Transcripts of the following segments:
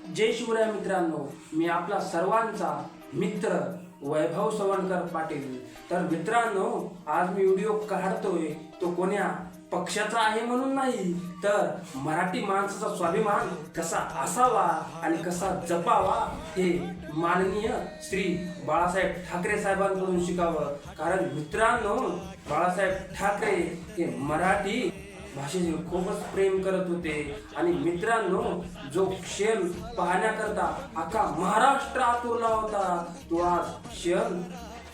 जय शिवराय मित्रांनो, मी आपला सर्वांचा मित्र वैभव सवणकर पाटील। तर मित्रांनो, आज मी व्हिडिओ काढतोय तो कोण्या पक्षाचा आहे म्हणून नाही, तर मराठी माणसाचा स्वाभिमान कसा असावा आणि कसा जपावा हे माननीय श्री बाळासाहेब ठाकरे साहेबांकडून शिकावं। कारण मित्रांनो, बाळासाहेब ठाकरे हे मराठी भाषेचे खूपच प्रेम करत होते आणि मित्रांनो, जो क्षण पाहण्याकरता अख्खा महाराष्ट्र आतुरला होता, तो आज क्षण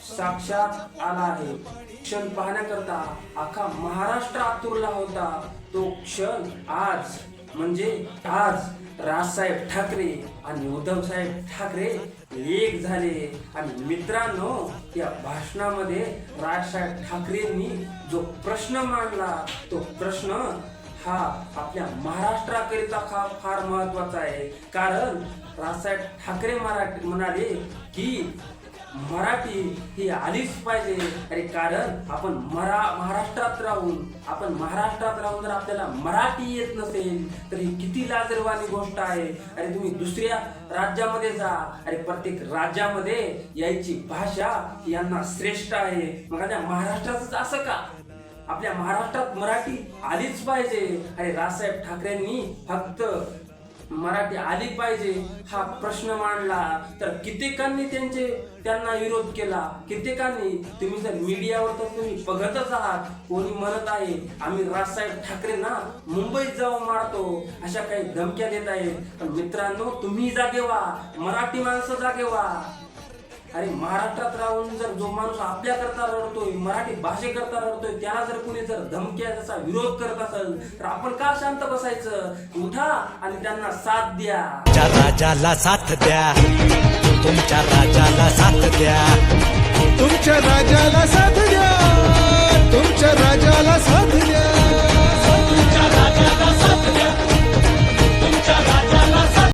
साक्षात आला आहे। क्षण पाहण्याकरता अख्खा महाराष्ट्र आतुरला होता, तो क्षण आज म्हणजे आज राजसाहेब ठाकरे आणि उद्धवसाहेब ठाकरे एक झाले। आणि मित्रांनो, या भाषणामध्ये राजसाहेब ठाकरेंनी जो प्रश्न मांडला, तो प्रश्न हा आपल्या महाराष्ट्राकरिता फार महत्वाचा आहे। कारण राजसाहेब ठाकरे म्हणाले की मराठी ही आलीच पाहिजे। अरे कारण आपण महाराष्ट्रात राहून जर आपल्याला मराठी येत नसेल तर ही किती लाजिरवाणी गोष्ट आहे। अरे तुम्ही दुसऱ्या राज्यामध्ये जा, अरे प्रत्येक राज्यामध्ये यायची भाषा यांना श्रेष्ठ आहे, मग त्या महाराष्ट्राचं असं का? आपल्या महाराष्ट्रात मराठी आलीच पाहिजे। अरे राजसाहेब ठाकरेंनी फक्त मराठी आली पाहिजे हा प्रश्न मांडला, तर कित्येकांनी त्यांना विरोध केला। कित्येकांनी, तुम्ही जर मीडियावर तर तुम्ही बघतच आहात, कोणी म्हणत आहे आम्ही राजसाहेब ठाकरेंना मुंबईत जाऊन मारतो, अशा काही धमक्या देत आहेत। पण मित्रांनो, तुम्ही जागे व्हा, मराठी माणसं जागे व्हा। अरे महाराष्ट्रात राहून जर जो माणूस आपल्याकरता रडतोय, मराठी भाषेकरता रडतोय, त्याला जर कोणी जर धमक्याचा विरोध करत असेल तर आपण का शांत बसायचं? उठा आणि त्यांना साथ द्या। तुमच्या राजाला साथ द्या, तुमच्या राजाला साथ द्या, तुमच्या राजाला साथ